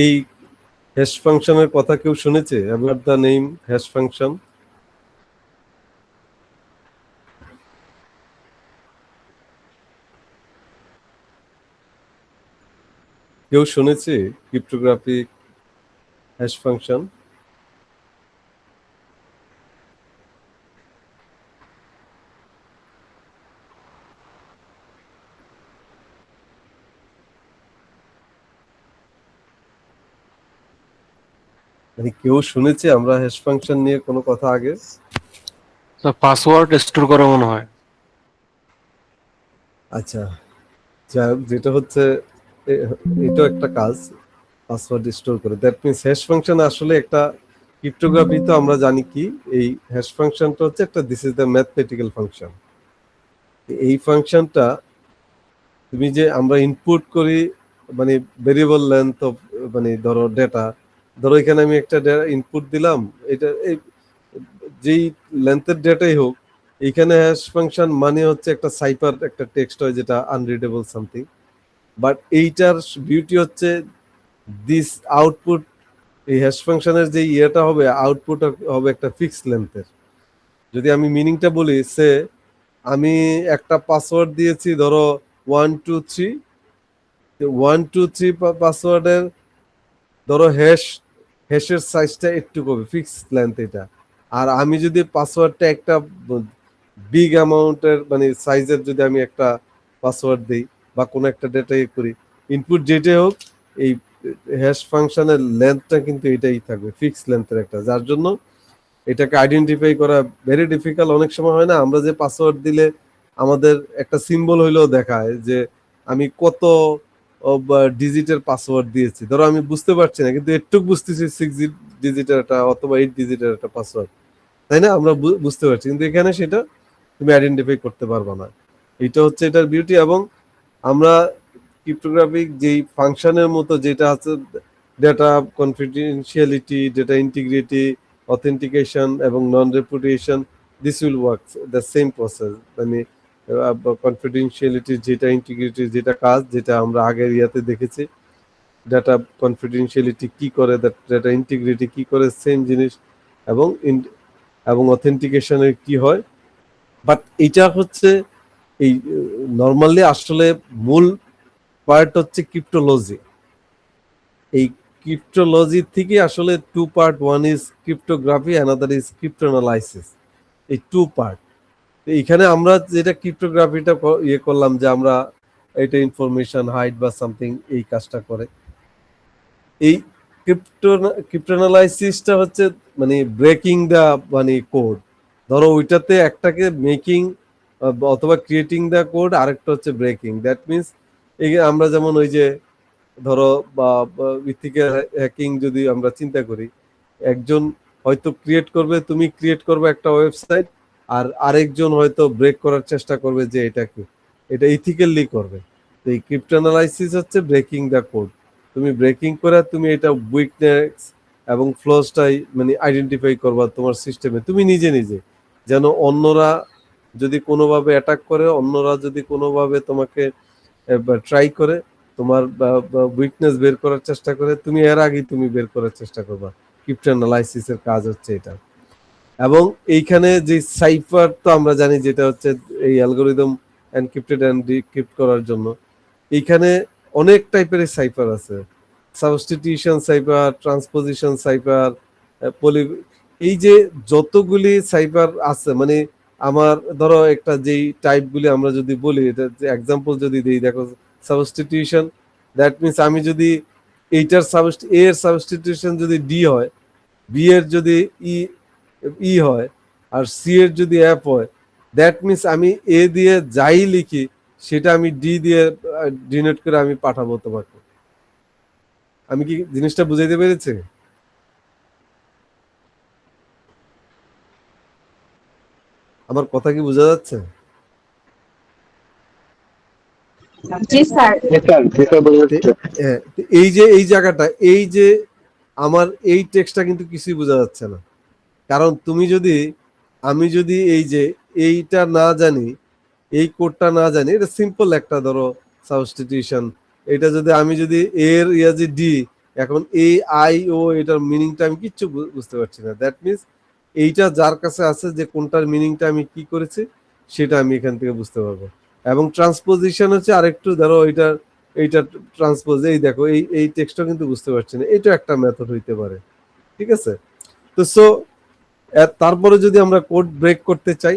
এই হ্যাশ ফাংশনের কথা কেউ শুনেছে? About the name hash function? কেউ শুনেছে ক্রিপ্টোগ্রাফিক হ্যাশ ফাংশন? মানে কেউ শুনেছে আমরা হ্যাশ ফাংশন নিয়ে কোনো কথা আগে? পাসওয়ার্ড স্টোর করা মনে হয়। আচ্ছা, যেটা হচ্ছে এটা একটা কাজ, পাসওয়ার্ড স্টোর করে। দ্যাট মিনস হ্যাশ ফাংশন আসলে একটা ক্রিপ্টোগ্রাফি। তো আমরা জানি কি এই হ্যাশ ফাংশনটা হচ্ছে একটা, this is the mathematical function. এই ফাংশনটা তুমি যে আমরা ইনপুট করি, মানে ভেরিয়েবল লেন্থ অফ, মানে ধরো ডেটা, ধরো এখানে আমি একটা ইনপুট দিলাম, এটা যেই লেন্থের ডেটাই হোক, এইখানে হ্যাশ ফাংশন মানে হচ্ছে একটা সাইফার, একটা টেক্সট হয় যেটা আনরিডেবল সামথিং। বাট এইটার বিউটি হচ্ছে দিস আউটপুট, এই হ্যাশ ফাংশনের যে ইয়েটা হবে, আউটপুট হবে একটা ফিক্সড লেন্থের। যদি আমি মিনিংটা বলি, সে আমি একটা পাসওয়ার্ড দিয়েছি ধরো 123, 123 পাসওয়ার্ডের ধরো হ্যাশের সাইজটা একটু হবে, ফিক্সড লেন্থ এটা। আর আমি যদি পাসওয়ার্ডটা একটা বিগ অ্যামাউন্টের মানে সাইজের যদি আমি একটা পাসওয়ার্ড দিই বা কোনো একটা ডেটা করি, ইনপুট যেটাই হোক, এই হ্যাশ ফাংশনের লেন্থটা কিন্তু এটাই থাকবে, ফিক্সড লেন্থের একটা, যার জন্য এটাকে আইডেন্টিফাই করা ভেরি ডিফিকাল্ট। অনেক সময় হয় না আমরা যে পাসওয়ার্ড দিলে আমাদের একটা সিম্বল হইলেও দেখায় যে আমি কত ডিজিটের পাসওয়ার্ড দিয়েছি, ধরো আমি বুঝতে পারছি না কিন্তু একটু বুঝতেছি 6 ডিজিটের একটা অথবা 8 ডিজিটের একটা পাসওয়ার্ড, তাই না? আমরা বুঝতে পারছি, কিন্তু এখানে সেটা তুমি আইডেন্টিফাই করতে পারবা না। এটা হচ্ছে এটার বিউটি। এবং আমরা ক্রিপ্টোগ্রাফিক যেই ফাংশনের মতো যেটা আছে, data confidentiality, data integrity, authentication এবং non reputation, this will work the same process. মানে কনফিডেন্সিয়ালিটি, যেটা ইন্টিগ্রিটি, যেটা কাজ, যেটা আমরা আগের ইয়াতে দেখেছি, ডাটা কনফিডেন্সিয়ালিটি কি করে, ডাটা ইন্টিগ্রিটি কি করে, সেম জিনিস। এবং এবং অথেন্টিকেশনের কি হয়। বাট এটা হচ্ছে এই নর্মালি আসলে মূল পার্ট হচ্ছে ক্রিপ্টোলজি। এই ক্রিপ্টোলজি থেকে আসলে two part, one is cryptography, another is cryptanalysis. এই টু পার্ট। এখানে আমরা যেটা ক্রিপ্টোগ্রাফিটা ইয়ে করলাম যে আমরা এটা ইনফরমেশন হাইড বা সামথিং এই কাজটা করে। এই ক্রিপ্টোনালাইসিসটা হচ্ছে মানে ব্রেকিং দা মানে কোড। ধরো ওইটাতে একটাকে মেকিং অথবা ক্রিয়েটিং দা কোড, আরেকটা হচ্ছে ব্রেকিং। দ্যাট মিনস এই আমরা যেমন ওই যে ধরো বা ইথিক্যাল হ্যাকিং যদি আমরা চিন্তা করি, একজন হয়তো ক্রিয়েট করবে, তুমি ক্রিয়েট করবে একটা ওয়েবসাইট, আর আরেকজন হয়তো ব্রেক করার চেষ্টা করবে যে এটা কি, এটা ইথিক্যালি করবে। তো এই ক্রিপ্টোনালাইসিস হচ্ছে ব্রেকিং দ্য কোড। তুমি ব্রেকিং করে তুমি এটা উইকনেস এবং ফ্লসটাই মানে আইডেন্টিফাই করবা তোমার সিস্টেমে, তুমি নিজে নিজে, যেন অন্যরা যদি কোনোভাবে অ্যাটাক করে, অন্যরা যদি কোনোভাবে তোমাকে ট্রাই করে, তোমার উইকনেস বের করার চেষ্টা করে, তুমি এর আগেই তুমি বের করার চেষ্টা করবা। ক্রিপ্টোনালাইসিসের কাজ হচ্ছে এটা। এবং এইখানে যে সাইফার তো আমরা জানি যেটা হচ্ছে এই অ্যালগোরিদম এনক্রিপ্টেড এন্ড ডিক্রিপ্ট করার জন্য, এইখানে অনেক টাইপের সাইফার আছে। সাবস্টিটিউশন সাইফার, ট্রান্সপোজিশন সাইফার, পলি, এই যে যতগুলি সাইফার আছে, মানে আমার ধরো একটা যেই টাইপগুলি আমরা যদি বলি, এটা এক্সাম্পল যদি দিই, দেখো সাবস্টিটিউশন, দ্যাট মিনস আমি যদি এইটার এ এর সাবস্টিটিউশন যদি ডি হয়, বি এর যদি ই হয়, আর সি এর যদি এফ হয়, দ্যাট মিনস আমি এ দিয়ে যাই লিখি সেটা আমি ডি দিয়ে ডিনোট করে আমি পাঠাবো তোমাকে। আমি কি জিনিসটা বুঝাইতে পেরেছি? আমার কথা কি বোঝা যাচ্ছে? জি স্যার। এই যে এই জায়গাটা, এই যে আমার এই টেক্সটটা কিন্তু কিছুই বোঝা যাচ্ছে না। কারণ তুমি যদি, আমি যদি এই যে এইটা না জানি, এই কোডটা না জানি, এটা সিম্পল একটা ধরো সাবস্টিটিউশন, এটা যদি আমি যদি এর ইয়াজি ডি এখন এই আই ও এটার মিনিংটা আমি কিচ্ছু বুঝতে পারছি না। দ্যাট মিনস এইটা যার কাছে আছে যে কোনটার মিনিংটা আমি কি করেছি সেটা আমি এখান থেকে বুঝতে পারবো। এবং ট্রান্সপোজিশন হচ্ছে আরেকটু, ধরো এইটা ট্রান্সপোজ, এই দেখো এই টেক্সটটা কিন্তু বুঝতে পারছি না, এটা একটা মেথড হইতে পারে। ঠিক আছে, তো সো তারপরে যদি আমরা কোড ব্রেক করতে চাই,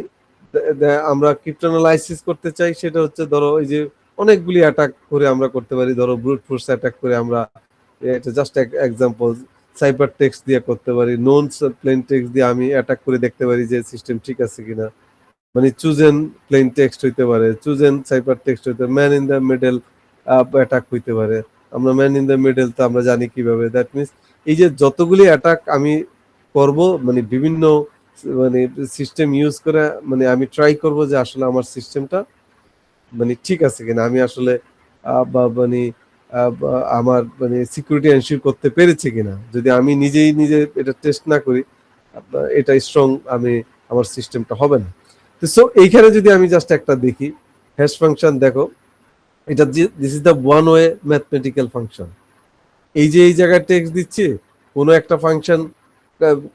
আমরা ক্রিপ্টোনালাইসিস করতে চাই, সেটা হচ্ছে ধরো এই যে অনেকগুলি অ্যাটাক করে আমরা করতে পারি। ধরো ব্রুট ফোর্স অ্যাটাক করে আমরা, এটা জাস্ট এক্সাম্পল, সাইবার টেক্সট দিয়ে করতে পারি, নন প্লেন টেক্সট দিয়ে আমি অ্যাটাক করে দেখতে পারি যে সিস্টেম ঠিক আছে কিনা। মানে চুজেন প্লেন টেক্সট হইতে পারে, চুজেন সাইবার টেক্সট হইতে পারে, man in the middle attack হইতে পারে। আমরা ম্যান ইন দ্য মিডল তো আমরা জানি কিভাবে। দ্যাট মিনস এই যে যতগুলি অ্যাটাক আমি করব, মানে বিভিন্ন মানে সিস্টেম ইউজ করে, মানে আমি ট্রাই করব যে আসলে আমার সিস্টেমটা মানে ঠিক আছে কিনা, আমি আসলে মানে আমার মানে সিকিউরিটি এনশিওর করতে পেরেছি কিনা। যদি আমি নিজে এটা টেস্ট না করি, এটা স্ট্রং আমি আমার সিস্টেমটা হবে না। তো সো এইখানে যদি আমি জাস্ট একটা দেখি হ্যাশ ফাংশন, দেখো এটা this is the one way mathematical function. এই যে এই জায়গায় টেক্সট দিচ্ছি, কোনো একটা ফাংশন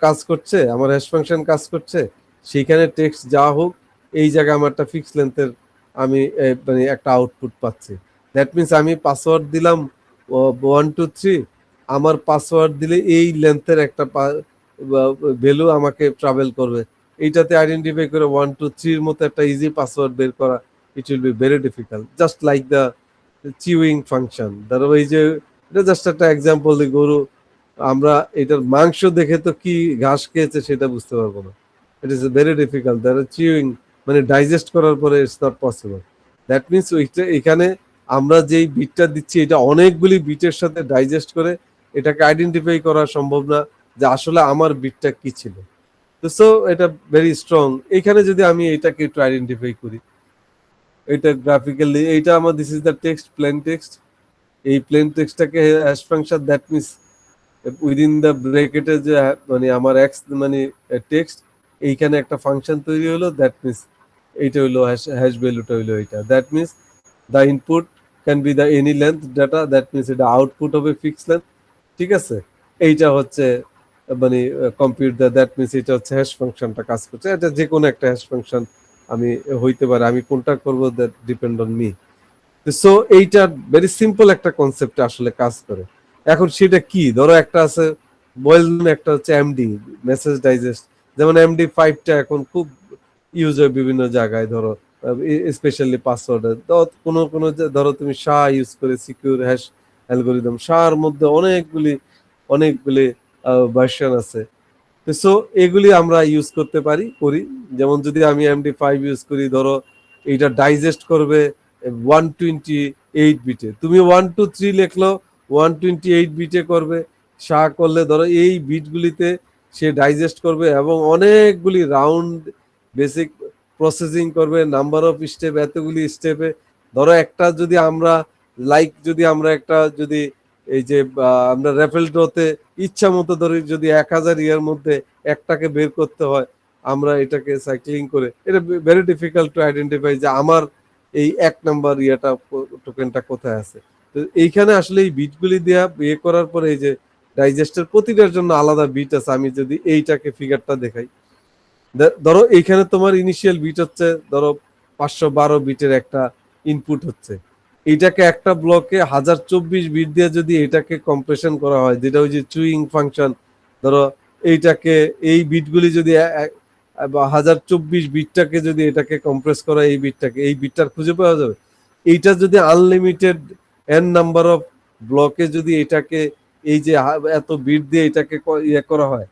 কাজ করছে, আমার হ্যাশ ফাংশন কাজ করছে, সেইখানে টেক্সট যা হোক, এই জায়গায় আমার একটা ফিক্স লেন্থের আমি মানে একটা আউটপুট পাচ্ছি। দ্যাট মিনস আমি পাসওয়ার্ড দিলাম 1 2 3, আমার পাসওয়ার্ড দিলে এই লেন্থের একটা ভ্যালু আমাকে ট্রাভেল করবে। এইটাতে আইডেন্টিফাই করে 1 2 3 মতো একটা ইজি পাসওয়ার্ড বের করা, it will be very difficult, just like the chewing function. ধরো এই যে এটা জাস্ট একটা এক্সাম্পল দিই, গরু, আমরা এটার মাংস দেখে তো কি ঘাস খেয়েছে সেটা বুঝতে পারবো না। It is very difficult, that chewing মানে ডাইজেস্ট করার পরে it's not possible. That means ওইটা এখানে আমরা যেই বিটটা দিচ্ছি এটা অনেকগুলি বিটের সাথে ডাইজেস্ট করে এটাকে আইডেন্টিফাই করা সম্ভব না যে আসলে আমার বিটটা কি ছিল। তো সো এটা ভেরি স্ট্রং। এখানে যদি আমি এটাকে একটু আইডেন্টিফাই করি, এটা গ্রাফিক্যালি, এইটা আমার this is the text, plain text. এই প্লেন টেক্সটটাকে hash function, that means within the ব্র্যাকেটে যে মানে আমার এক্স মানে টেক্সট, এইখানে একটা ফাংশন তৈরি হলো, দ্যাট মিনস এইটা হইলো হ্যাশ ভ্যালুটা হইলো এইটা। That means the input can be the any length data, that means এটা আউটপুট হবে ফিক্স লেন্থ। ঠিক আছে, এইটা হচ্ছে মানে কম্পিউট দ্য, দ্যাট মিনস এটা হচ্ছে হ্যাশ ফাংশনটা কাজ করছে। এটা যে কোনো একটা হ্যাশ ফাংশন আমি হইতে পারে, আমি কোনটা করবো that depend on me. So এইটা ভেরি সিম্পল একটা কনসেপ্টে আসলে কাজ করে। এখন সেটা কি, ধরো একটা আছে ওয়েল, একটা হচ্ছে এমডি, মেসেজ ডাইজেস্ট। যেমন MD5টা এখন খুব ইউজ হয় বিভিন্ন জায়গায়, ধরো স্পেশালি পাসওয়ার্ডে। কোনো কোনো ধরো তুমি SHA ইউজ করে সিকিউর হ্যাশ অ্যালগোরিদম, SHA-র মধ্যে অনেকগুলি ভার্সন আছে। সো এগুলি আমরা ইউজ করতে করি। যেমন যদি আমি MD5 ইউজ করি, ধরো এইটা ডাইজেস্ট করবে 128 বিটে, তুমি 1 2 3 লিখলো 128 বিটে করবে। করলে ধরো এই বিটগুলিতে সে ডাইজেস্ট করবে এবং অনেকগুলি রাউন্ড বেসিক প্রসেসিং করবে, নাম্বার অফ স্টেপ, এতগুলি স্টেপে। ধরো একটা যদি আমরা যদি আমরা একটা যদি এই যে আমরা র্যাফেল ড্রতে ইচ্ছা মতো ধরি, যদি 1000 ইয়ার মধ্যে একটাকে বের করতে হয়, আমরা এটাকে সাইক্লিং করে, এটা ভেরি ডিফিকাল্ট টু আইডেন্টিফাই যে আমার এই 1 নাম্বার টোকেনটা কোথায় আছে। তো এইখানে আসলে এই বিটগুলি দিয়া করার পরে এই যে ডাইজেস্টের প্রতিটার জন্য আলাদা বিট আছে। আমি যদি এইটাকে ফিগারটা দেখাই, ধরো এইখানে তোমার ইনিশিয়াল বিট হচ্ছে ধরো 512 বিটের একটা ইনপুট হচ্ছে। এইটাকে একটা ব্লকে 1024 বিট দিয়ে যদি এটাকে কম্প্রেশন করা হয়, যেটা ওই যে চুইং ফাংশন, ধরো এইটাকে এই বিটগুলি যদি 1024 বিটটাকে যদি এটাকে কম্প্রেস করা, এই বিটটার খুঁজে পাওয়া যাবে। এইটা যদি আনলিমিটেড নাম্বার অফ ব্লকে যদি এটাকে এই যে এত বিট দিয়ে এটাকে করা হয়,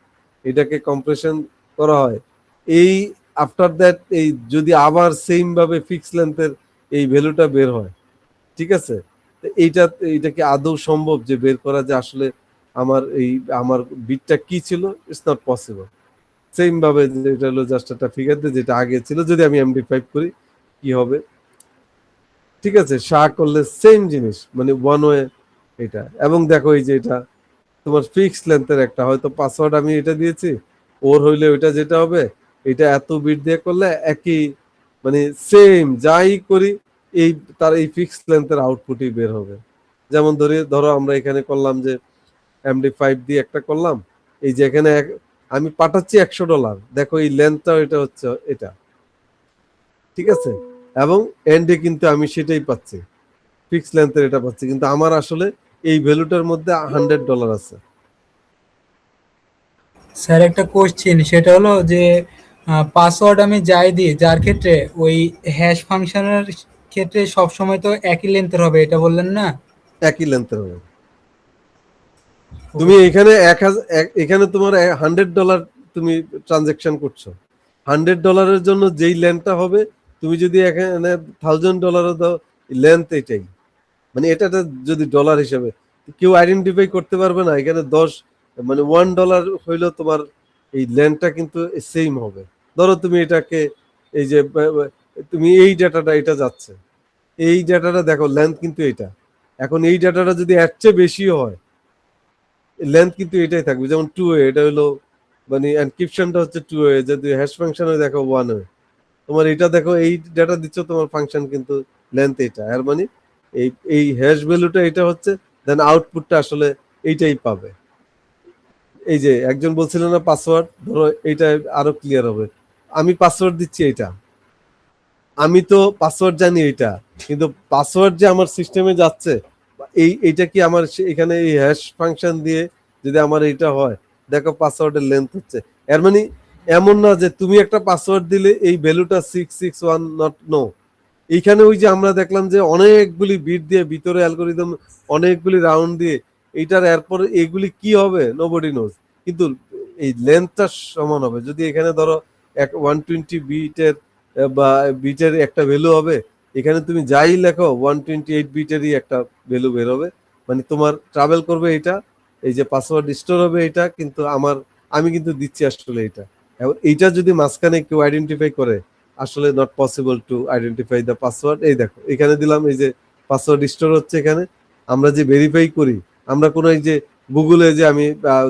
এটাকে কম্প্রেশন করা হয়, এই আফটার দ্যাট এই যদি আবার সেম ভাবে ফিক্স লেন্থের এই ভ্যালুটা বের হয়, ঠিক আছে, এইটা কি আদৌ সম্ভব যে বের করা, যে আসলে আমার বিটটা কি ছিল? It's not possible. সেম ভাবে এটা হলো জাস্ট একটা ফিগার দিয়ে যেটা আগে ছিল, যদি আমি MD5 করি কি হবে, ঠিক আছে, করলে সেম জিনিস, মানে ওয়ান ওয়ে এটা। এবং দেখো এই যে এটা তোমার ফিক্স লেন্থের একটা, হয়তো পাসওয়ার্ড আমি এটা দিয়েছি, ওর হইলে ওইটা যেটা হবে, এটা এত বিট দিয়ে করলে একই, মানে সেম যাই করি এই তার এই ফিক্স লেন্থের আউটপুটই বের হবে। যেমন ধরো আমরা এখানে করলাম যে MD5 দিয়ে একটা করলাম, এই যে এখানে আমি পাঠাচ্ছি $100, দেখো এই লেন্থটা এটা হচ্ছে এটা, ঠিক আছে, এবং এন্ডে কিন্তু আমি সেটাই পাচ্ছি, ফিক্স লেন্থের এটা পাচ্ছি, কিন্তু আমার আসলে এই ভ্যালুটার মধ্যে $100 আছে। স্যার একটা কোশ্চেন, সেটা হলো যে পাসওয়ার্ড আমি যাই দিই, যার ক্ষেত্রে ওই হ্যাশ ফাংশনের ক্ষেত্রে সব সময় তো একই লেন্থের হবে, এটা বললেন না? একই লেন্থের হবে। তুমি এখানে এখানে তোমার $100 তুমি ট্রানজেকশন করছো, $100 জন্য যেই লেন্থটা হবে, তুমি যদি এখানে $1000 দাও, লেন্থ এটাই, মানে এটা যদি ডলার হিসেবে কেউ আইডেন্টিফাই করতে পারবে না, এখানে 10 মানে $1 হইলো তোমার এই লেন্থটা কিন্তু সেম হবে। ধরো তুমি এটাকে এই যে তুমি এই ডাটাটা এটা যাচ্ছে, এই ডাটাটা দেখো লেন্থ কিন্তু এটা, এখন এই ডাটাটা যদি এর চেয়ে বেশি হয়, লেন্থ কিন্তু এটাই থাকবে, যেমন 2A, এটা হলো মানে এনক্রিপশনটা হচ্ছে 2A, যদি হ্যাশ ফাংশনে দেখো 1A, তোমার এটা দেখো এই ডাটা দিচ্ছ, তোমার ফাংশন কিন্তু লেন্থ এটা, এর মানে এই এই হ্যাশ ভ্যালুটা এটা হচ্ছে, দেন আউটপুটটা আসলে এইটাই পাবে। এই যে একজন বলছিল না পাসওয়ার্ড, ধরো এইটা আরো ক্লিয়ার হবে, আমি পাসওয়ার্ড দিচ্ছি এটা, আমি তো পাসওয়ার্ড জানি এটা, কিন্তু পাসওয়ার্ড যে আমার সিস্টেমে যাচ্ছে, এইটা কি আমার এখানে এই হ্যাশ ফাংশন দিয়ে যদি আমার এটা হয়, দেখো পাসওয়ার্ডের লেন্থ হচ্ছে, এর মানে এমন না যে তুমি একটা পাসওয়ার্ড দিলে এই ভ্যালুটা 661 নট, নো, এইখানে ওই যে আমরা দেখলাম যে অনেকগুলি বিট দিয়ে ভিতরে অ্যালগরিদম, অনেকগুলি রাউন্ড দিয়ে এইটার এরপর এগুলি কি হবে নোবডি নোজ, কিন্তু এই লেন্থটা সমান হবে। যদি এখানে ধরো 120 বিটের বা বিটের একটা ভ্যালু হবে, এখানে তুমি যাই লেখো 128 বিটেরই একটা ভ্যালু বের হবে, মানে তোমার ট্রাভেল করবে এটা, এই যে পাসওয়ার্ড স্টোর হবে এটা, কিন্তু আমি কিন্তু দিচ্ছি আসলে এটা, এবং এইটা যদি মাঝখানে কেউ আইডেন্টিফাই করে, আসলে not possible to identify the password. এই দেখো এখানে দিলাম, এই যে পাসওয়ার্ড স্টোর হচ্ছে এখানে, আমরা যে ভেরিফাই করি, আমরা কোনো এই যে গুগলে যে আমি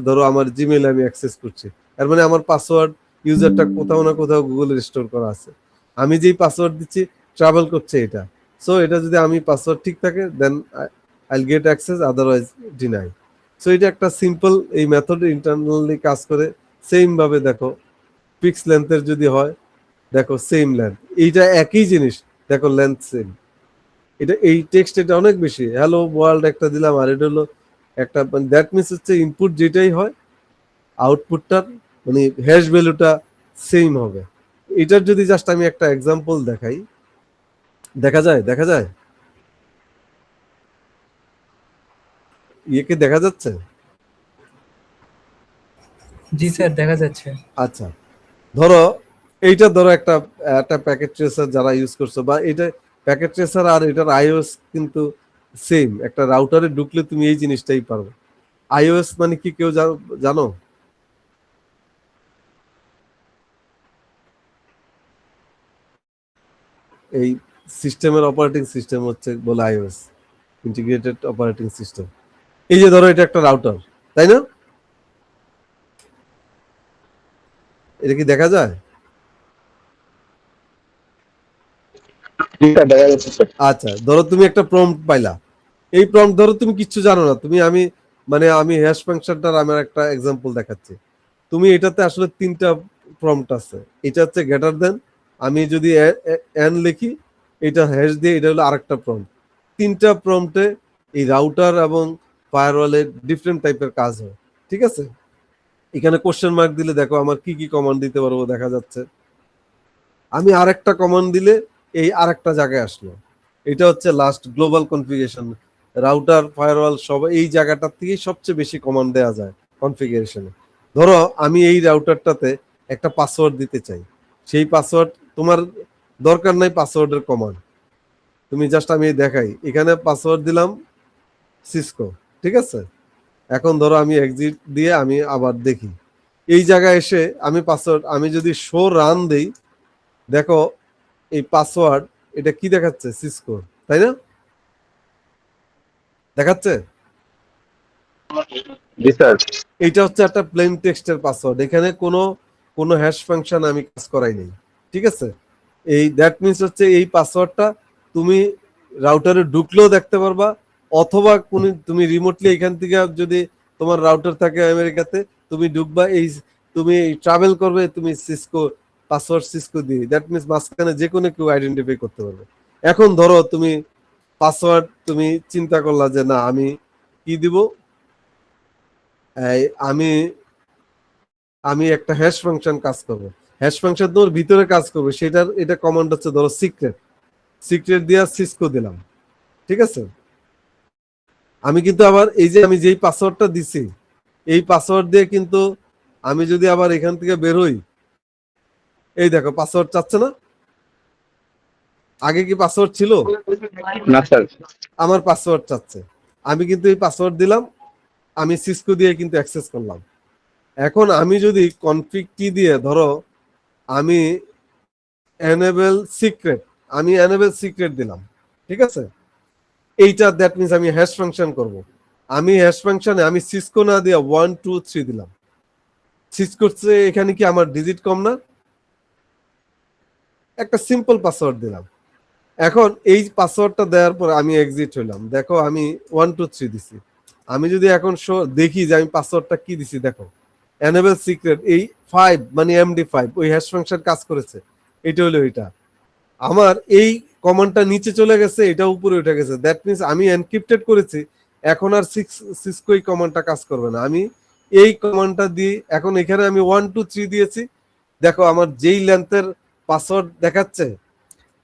ধরো আমার জিমেইল আমি অ্যাক্সেস করছি, এর মানে আমার পাসওয়ার্ড ইউজারটা কোথাও না কোথাও গুগলে স্টোর করা আছে, আমি যেই পাসওয়ার্ড দিচ্ছি ট্রাভেল করছে এটা, সো এটা যদি আমি পাসওয়ার্ড ঠিক থাকে then I'll get access, otherwise deny. So এটা একটা সিম্পল এই মেথড ইন্টারনালি কাজ করে। সেম ভাবে দেখো ফিক্স লেন্থের যদি হয়, দেখো সেম লেন্থ, এইটা একই জিনিস, দেখো লেন্থ সেম, এটা এই টেক্সট এটা অনেক বেশি, হ্যালো ওয়ার্ল্ড একটা দিলাম, আর এটা হলো একটা, মানে দ্যাট মিনস হচ্ছে ইনপুট যেটাই হয় আউটপুটটার মানে হ্যাশ ভ্যালুটা সেম হবে। এটার যদি জাস্ট আমি একটা এক্সাম্পল দেখাই, দেখা যায় ইয়েকে দেখা যাচ্ছে? জি স্যার, দেখা যাচ্ছে। আচ্ছা, ধরো এইটা ধরো একটা একটা প্যাকেট ট্রেসার যারা ইউজ করছো, বা এটা প্যাকেট ট্রেসার আর এটার আইওএস কিন্তু সেম, একটা রাউটারে ঢুকলে তুমি এই জিনিসটাই পারবে। আইওএস মানে কি কেউ জানো? এই সিস্টেমের অপারেটিং সিস্টেম হচ্ছে বলে আইওএস, ইন্টিগ্রেটেড অপারেটিং সিস্টেম। এই যে ধরো এটা একটা রাউটার, তাই না? এটা কি দেখা যায়? আচ্ছা, ধরো তুমি একটা প্রম্পট পাইলা, এই প্রম্পট ধরো তুমি কিচ্ছু জানো না, আমি হ্যাশ ফাংশনটার আমার একটা এক্সাম্পল দেখাচ্ছি। তুমি এটাতে আসলে 3টা প্রম্পট আছে, এটা হচ্ছে গ্রেটার দেন, আমি যদি এন লিখি, এটা হ্যাশ দিয়ে, এটা হলো আরেকটা প্রম্পট। 3টা প্রম্পটে এই রাউটার এবং ফায়ারওয়ালের ডিফারেন্ট টাইপের কাজ হয়, ঠিক আছে? এখানে কোশ্চেন মার্ক দিলে দেখো আমার কি কি কমান্ড দিতে পারবো দেখা যাচ্ছে, আমি আরেকটা কমান্ড দিলে এই আরেকটা জায়গায় আসলো, এটা হচ্ছে last global configuration, router firewall সব এই জায়গাটার থেকেই সবচেয়ে বেশি কমান্ড দেওয়া যায় কনফিগারেশনে। ধরো আমি এই রাউটারটাতে একটা পাসওয়ার্ড দিতে চাই, সেই পাসওয়ার্ড তোমার দরকার নাই পাসওয়ার্ডের কমান্ড, তুমি জাস্ট আমি দেখাই, এখানে পাসওয়ার্ড দিলাম সিসকো, ঠিক আছে? এখন ধরো আমি এক্সিট দিয়ে আমি আবার দেখি, এই জায়গায় এসে আমি পাসওয়ার্ড, আমি যদি শো রান দেই, দেখো এই পাসওয়ার্ড এটা কি দেখাচ্ছে, সিসকো, তাই না? দেখাচ্ছে এইটা হচ্ছে একটা প্লেন টেক্সটের পাসওয়ার্ড, এখানে কোনো হ্যাশ ফাংশন আমি কাজ করাই নেই, ঠিক আছে? এই দ্যাট মিনস হচ্ছে এই পাসওয়ার্ডটা তুমি রাউটারে ঢুকলেও দেখতে পারবা, অথবা তুমি রিমোটলি এখান থেকে যদি তোমার রাউটার থাকে আমেরিকাতে, তুমি ঢুকবা এই, তুমি ট্রাভেল করবে, তুমি সিসকো পাসওয়ার্ড সিসকো দিয়ে, দ্যাট মিনস মাঝখানে যে কোনো কেউ আইডেন্টিফাই করতে পারবে। এখন ধরো তুমি পাসওয়ার্ড তুমি চিন্তা করলা যে না আমি কি দিব, আমি আমি একটা হ্যাশ ফাংশন কাজ করবো, হ্যাশ ফাংশন তোমার ভিতরে কাজ করবে, সেটার এটা কমান্ড হচ্ছে ধরো সিক্রেট, সিক্রেট দিয়া সিসকো দিলাম, ঠিক আছে। আমি কিন্তু আবার এই যে আমি যেই পাসওয়ার্ডটা দিছি এই পাসওয়ার্ড দিয়ে কিন্তু আমি যদি আবার এখান থেকে বের হই, এই দেখো পাসওয়ার্ড চাচ্ছে না, আগে কি পাসওয়ার্ড ছিল? না স্যার। আমার পাসওয়ার্ড চাচ্ছে, আমি কিন্তু এই পাসওয়ার্ড দিলাম, আমি সিসকো দিয়ে কিন্তু অ্যাক্সেস করলাম। এখন আমি যদি কনফিগ কি দিয়ে ধরো আমি এনেবল সিক্রেট, আমি এনেবল সিক্রেট দিলাম, ঠিক আছে, এইটা দ্যাট মিনস আমি হ্যাশ ফাংশন করব। আমি হ্যাশ ফাংশনে আমি সিসকো না দিয়ে 1 2 3 দিলাম, সিসকো এখানে কি আমার ডিজিট কম না, একটা সিম্পল পাসওয়ার্ড দিলাম। এখন এই পাসওয়ার্ডটা দেওয়ার পর আমি এক্সিট হইলাম, দেখো আমি 1 2 3 দিছি। আমি যদি এখন দেখি যে আমি পাসওয়ার্ডটা কি দিছি, দেখো এনেবল সিক্রেট এই 5 মানে MD5 ওই হ্যাশ ফাংশন কাজ করেছে, এটা হলো এটা। আমার এই কমান্ডটা নিচে চলে গেছে, এটা উপরে উঠে গেছে, দ্যাট মিনস আমি এনক্রিপ্টেড করেছি, এখন আর সিসকো এই কমান্ডটা কাজ করবে না। আমি এই কমান্ডটা দিয়ে এখন এখানে আমি 1 2 3 দিয়েছি, দেখো আমার যেই লেন্থের পাসওয়ার্ড দেখাচ্ছে,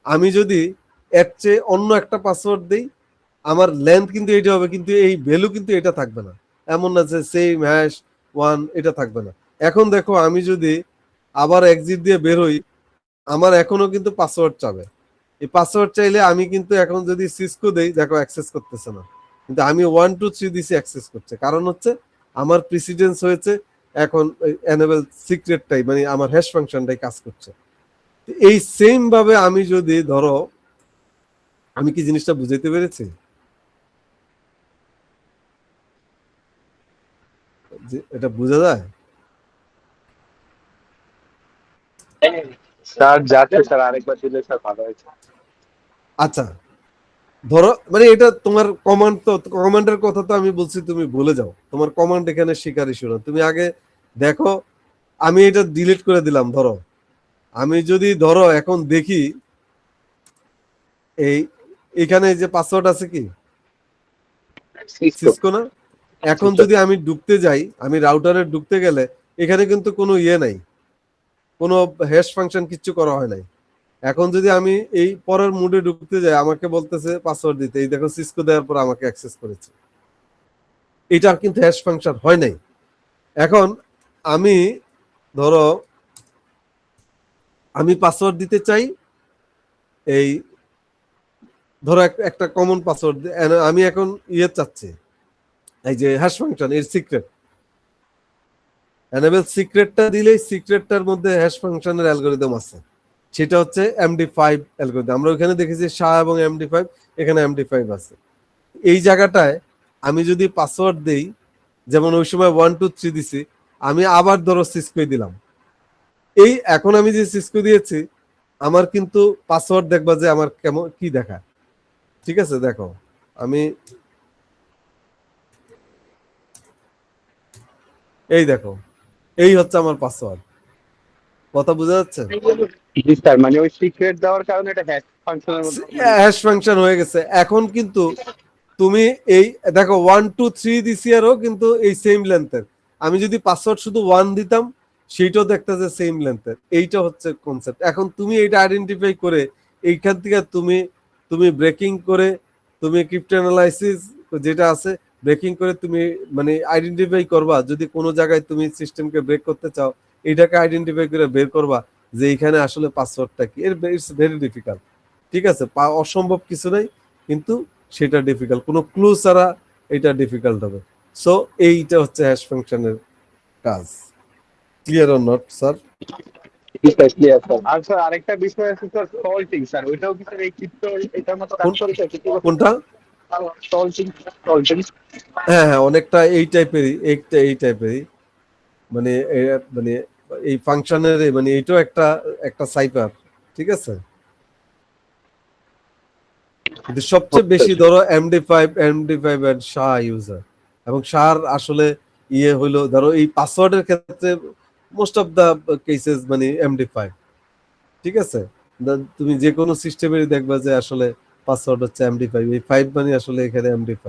আমি যদি এর চেয়ে অন্য একটা পাসওয়ার্ড দেই আমার লেন্থ কিন্তু এটা হবে, কিন্তু এই ভ্যালু কিন্তু এটা থাকবে না, এমন না যে সেম হ্যাশ 1 এটা থাকবে না। এখন দেখো আমি যদি আবার এক্সিট দিয়ে বের হই, আমার এখনো কিন্তু পাসওয়ার্ড চাবে, এই পাসওয়ার্ড চাইলে আমি কিন্তু এখন যদি সিসকো দেই দেখো অ্যাক্সেস করতেছে না, কিন্তু আমি 1 2 3 দিছি অ্যাক্সেস করছে, কারণ হচ্ছে আমার প্রিসিডেন্স হয়েছে, এখন এনেবল সিক্রেটটাই মানে আমার হ্যাশ ফাংশনটাই কাজ করছে। এই সেম ভাবে আমি যদি ধরো, আমি কি জিনিসটা বুঝাইতে পেরেছি? এটা বোঝা যায়? স্যার যাচ্ছে স্যার, আরেকবার দিলে স্যার ভালো হয়েছে। আচ্ছা ধরো মানে এটা তোমার কমান্ড, তো কমান্ডের কথা তো আমি বলছি তুমি ভুলে যাও, তোমার কমান্ড এখানে শিকার ইস্যু না, তুমি আগে দেখো। আমি এটা ডিলিট করে দিলাম, ধরো আমি যদি ধরো এখন দেখি এই এখানে যে পাসওয়ার্ড আছে কি সিসকো না, এখন যদি আমি ঢুকতে যাই, আমি রাউটারে ঢুকতে গেলে এখানে কিন্তু কোনো ইয়ে নাই, কোনো হ্যাশ ফাংশন কিচ্ছু করা হয় নাই। এখন যদি আমি এই পরের মুডে ঢুকতে যাই, আমাকে বলতেছে পাসওয়ার্ড দিতে, এই দেখো সিসকো দেওয়ার পর আমাকে অ্যাক্সেস করেছে, এটা কিন্তু হ্যাশ ফাংশন হয় নাই। এখন আমি ধরো আমি পাসওয়ার্ড দিতে চাই, এই ধরো একটা কমন পাসওয়ার্ড, আমি এখন ইয়ে চাচ্ছি এই যে হ্যাশ ফাংশন এর সিক্রেট, এনেবল সিক্রেটটা দিলেই সিক্রেটটার মধ্যে হ্যাশ ফাংশনের অ্যালগরিদম আছে, সেটা হচ্ছে MD5 অ্যালগরিদম। আমরা ওখানে দেখেছি SHA এবং MD5, এখানে MD5 আছে। এই জায়গাটায় আমি যদি পাসওয়ার্ড দেই, যেমন ওই সময় 1 2 3 দিছি, আমি আবার ধরো সিসকো দিলাম, এই এখন আমি যে সিসকো দিয়েছি আমার কিন্তু পাসওয়ার্ড দেখবা যে আমার কেমন কি দেখায়, ঠিক আছে। দেখো আমি এই দেখো এই হচ্ছে আমার পাসওয়ার্ড, কথা বোঝা যাচ্ছে? জি স্যার, মানে ওই সিক্রেট দেওয়ার কারণে এটা হ্যাশ ফাংশনের মধ্যে হ্যাশ ফাংশন হয়ে গেছে। এখন কিন্তু তুমি এই দেখো 1 2 3 দিছি আরও কিন্তু এই সেম লেন্থের, আমি যদি পাসওয়ার্ড শুধু 1 দিতাম সেইটাও দেখতে যে সেম লেন্থের, এইটা হচ্ছে কনসেপ্ট। এখন তুমি এইটা আইডেন্টিফাই করে এইখান থেকে তুমি তুমি ব্রেকিং করে তুমি ক্রিপ্টো অ্যানালাইসিস যেটা আছে ব্রেকিং করে তুমি মানে আইডেন্টিফাই করবা, যদি কোনো জায়গায় তুমি সিস্টেমকে ব্রেক করতে চাও এইটাকে আইডেন্টিফাই করে বের করবা যে এইখানে আসলে পাসওয়ার্ডটা কি। ইটস ভেরি ডিফিকাল্ট, ঠিক আছে, অসম্ভব কিছু নাই, কিন্তু সেটা ডিফিকাল্ট, কোনো ক্লু ছাড়া এটা ডিফিকাল্ট হবে। সো এইটা হচ্ছে হ্যাশ ফাংশনের কাজ। Clear or not sir? Clear sir. আর স্যার আরেকটা বিষয় আছে স্যার, সল্টিং স্যার, ওইটাও কি স্যার এই ক্রিপ্টো এটার মতো কাজ করে স্যার? কোনটা? সল্টিং। সল্টিং হ্যাঁ হ্যাঁ, অনেকটা এই টাইপেরই, এই টাইপেরই, মানে মানে এই ফাংশনের মানে এইটাও একটা একটা সাইফার, ঠিক আছে। কিন্তু সবচেয়ে বেশি ধরো MD5 এন্ড SHA ইউজার, এবং সার আসলে ইয়ে হইলো, ধরো এই পাসওয়ার্ডের ক্ষেত্রে মোস্ট অফ দা কেসেস মানে MD5, ঠিক আছে? তুমি যে কোনো সিস্টেমেরই দেখবা যে আসলে পাসওয়ার্ড হচ্ছে MD5, এই 5 মানে আসলে এখানে MD5।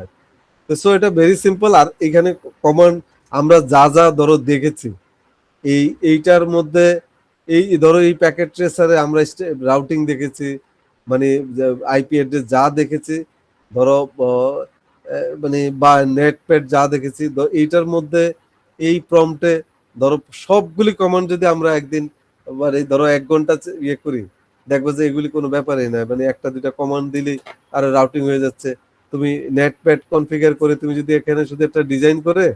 তো সো এটা ভেরি সিম্পল। আর এখানে কমান্ড আমরা যা যা ধরো দেখেছি এইটার মধ্যে, এই ধরো এই প্যাকেট ট্রেসারে আমরা রাউটিং দেখেছি, মানে আইপি অ্যাড্রেস যা দেখেছি, ধরো মানে বা নেটপ্যাড যা দেখেছি, এইটার মধ্যে এই প্রম্পটে ধরো সবগুলি কমান্ড যদি আমরা একদিন মানে ধরো 1 ঘন্টা ইয়ে করি, দেখবো যে এগুলি কোনো ব্যাপারই না, মানে একটা দুইটা কমান্ড দিলেই আর রাউটিং হয়ে যাচ্ছে। তুমি নেটপ্যাড কনফিগার করে তুমি যদি এখানে শুধু একটা ডিজাইন করে,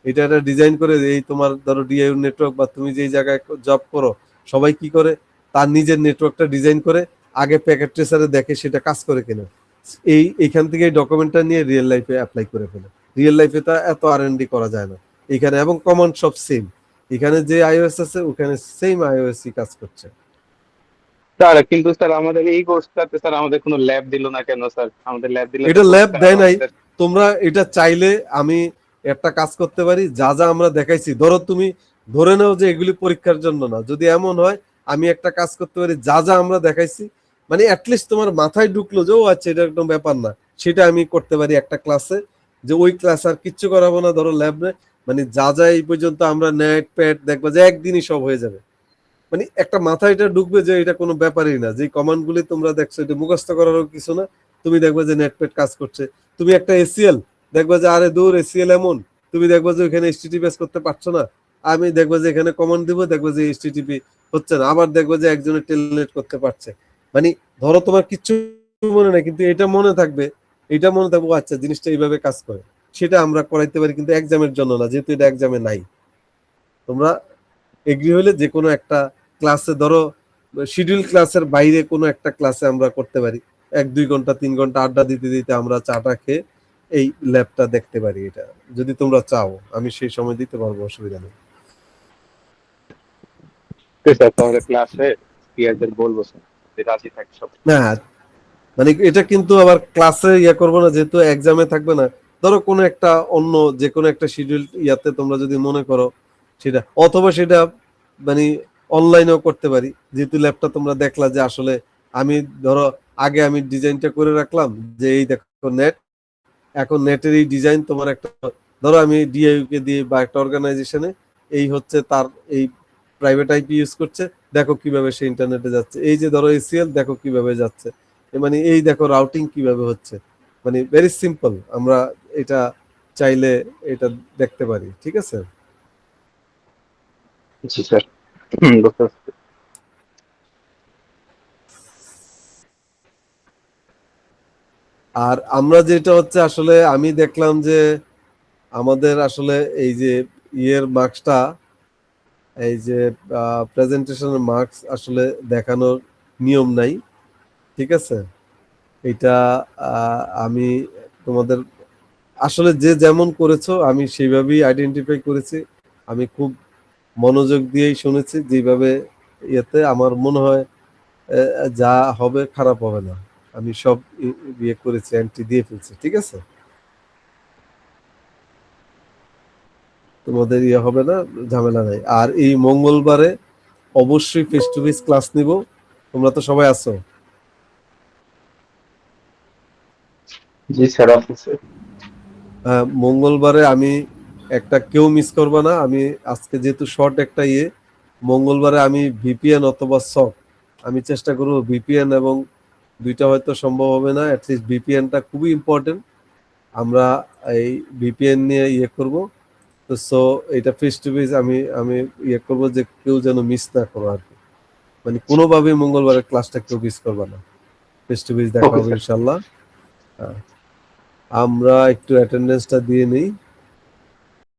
এটা একটা ডিজাইন করে এই তোমার ধরো ডিআইউ নেটওয়ার্ক বা তুমি যেই জায়গায় জব করো সবাই কি করে তার নিজের নেটওয়ার্কটা ডিজাইন করে আগে প্যাকেট ট্রেসারে দেখে সেটা কাজ করে কিনা, এইখান থেকে এই ডকুমেন্টটা নিয়ে রিয়েল লাইফে অ্যাপ্লাই করে ফেলে। রিয়েল লাইফে তা এত R&D করা যায় না এখানে, এবং কমান্ড সব সেম, এখানে যে iOS আছে ওখানে সেম iOS কাজ করছে। স্যার কিন্তু স্যার আমাদের এই কোর্সটাতে স্যার আমাদের কোনো ল্যাব দিল না কেন স্যার? আমাদের ল্যাব দিলে এটা ল্যাব দেয় নাই। তোমরা এটা চাইলে আমি একটা কাজ করতে পারি, যা যা আমরা দেখাইছি, ধরো তুমি ধরে নাও যে এগুলি পরীক্ষার জন্য না, যদি এমন হয় আমি একটা কাজ করতে পারি, যা যা আমরা দেখাইছি মানে অ্যাটলিস্ট তোমার মাথায় ঢুকলো যে ও আচ্ছা এটা একদম ব্যাপার না, সেটা আমি করতে পারি একটা ক্লাসে, যে ওই ক্লাস আর কিচ্ছু করাবো না ধরো ল্যাবে, মানে যা যা এই পর্যন্ত আমরা নেট প্যাড দেখবো যে একদিনই সব হয়ে যাবে, মানে একটা মাথায় এটা ঢুকবে যে এটা কোনো ব্যাপারই না, যে কমান্ড গুলি তোমরা দেখছো এটা মুখস্থ করারও কিছু না, তুমি দেখবে যে নেটপ্যাড কাজ করছে। তুমি একটা এসিএল দেখবে যে আরে দূর এসিএল এমন, তুমি দেখবে যে ওখানে এইচটিটিপি করতে পারছো না, আমি দেখবে যে এখানে কমান্ড দিব, দেখবে যে এইচটিটিপি হচ্ছে না, আবার দেখবে যে একজনের টেলনেট করতে পারছে। মানে ধরো তোমার কিচ্ছু মনে নাই কিন্তু এটা মনে থাকবে, এটা মনে থাকবে আচ্ছা জিনিসটা এইভাবে কাজ করে, সেটা আমরা করাইতে পারি, কিন্তু এক্সামের জন্য না, যেহেতু এটা এক্সামে নাই। তোমরা এগ্রি হলে যে কোনো একটা ক্লাসে, ধরো শিডিউল ক্লাসের বাইরে কোনো একটা ক্লাসে আমরা করতে পারি, 1-2 ঘন্টা 3 ঘন্টা আড্ডা দিতে দিতে আমরা চাটা খেয়ে এই ল্যাবটা দেখতে পারি। এটা যদি তোমরা চাও আমি সেই সময় দিতে পারবো, অসুবিধা নেই। স্যার তাহলে ক্লাসে পিয়ারদের বলবো স্যার যে রাজি থাকি সব। না মানে এটা কিন্তু আবার ক্লাসে ইয়া করবো না, যেহেতু এক্সামে থাকবে না, ধরো কোনো একটা অন্য যে কোনো একটা শিডিউল ইয়াতে তোমরা যদি মনে করো সেটা, অথবা সেটা মানে অনলাইনেও করতে পারি, যেহেতু ল্যাবটা তোমরা দেখলা যে আসলে আমি ধরো আগে আমি ডিজাইনটা করে রাখলাম যে এই দেখো নেট, এখন নেটের এই ডিজাইন তোমার একটা, ধরো আমি ডিআইইউ কে দিয়ে বা একটা অর্গানাইজেশনে এই হচ্ছে তার এই প্রাইভেট আইপি ইউজ করছে, দেখো কিভাবে সে ইন্টারনেটে যাচ্ছে, এই যে ধরো এসিএল দেখো কিভাবে যাচ্ছে, মানে এই দেখো রাউটিং কিভাবে হচ্ছে, মানে ভেরি সিম্পল, আমরা এটা চাইলে এটা দেখতে পারি, ঠিক আছে? জি স্যার, বুঝতে পারছি। আর আমরা যেটা হচ্ছে আসলে আমি দেখলাম যে আমাদের আসলে এই যে ইয়ের মার্কসটা, এই যে প্রেজেন্টেশনের মার্কস আসলে দেখানোর নিয়ম নাই, ঠিক আছে? এটা আমি তোমাদের আসলে যে যেমন করেছো আমি সেইভাবেই আইডেন্টিফাই করেছি, আমি খুব মনোযোগ দিয়েই শুনেছি, যেভাবে ইয়েতে আমার মনে হয় যা হবে খারাপ হবে না, আমি সব ইয়ে করেছি, এন্ট্রি দিয়ে ফেলছি, ঠিক আছে? তোমাদের ইয়ে হবে না, ঝামেলা নাই। আর এই মঙ্গলবারে অবশ্যই ফেস টু ফেস ক্লাস নিব, তোমরা তো সবাই আছো? জি স্যার অফিসে। মঙ্গলবারে আমি একটা কেউ মিস করবে না, আমি আজকে যেহেতু শর্ট একটা ইয়ে, মঙ্গলবারে আমি ভিপিএন অথবা সক, আমি চেষ্টা করব ভিপিএন, এবং দুইটা হয়তো সম্ভব হবে না, অ্যাটলিস্ট ভিপিএনটা খুবই ইম্পর্টেন্ট, আমরা এই ভিপিএন নিয়ে ইয়ে করব। তো সো এটা ফেস টু ফেস আমি আমি ইয়ে করবো যে কেউ যেন মিস না করো আর কি, মানে কোনোভাবেই মঙ্গলবারের ক্লাসটা কেউ মিস করবে না, ফেস টু ফেস দেখা Okay, হবে sir. ইনশাল্লাহ। আমরা একটু অ্যাটেন্ডেন্সটা দিয়ে নিই।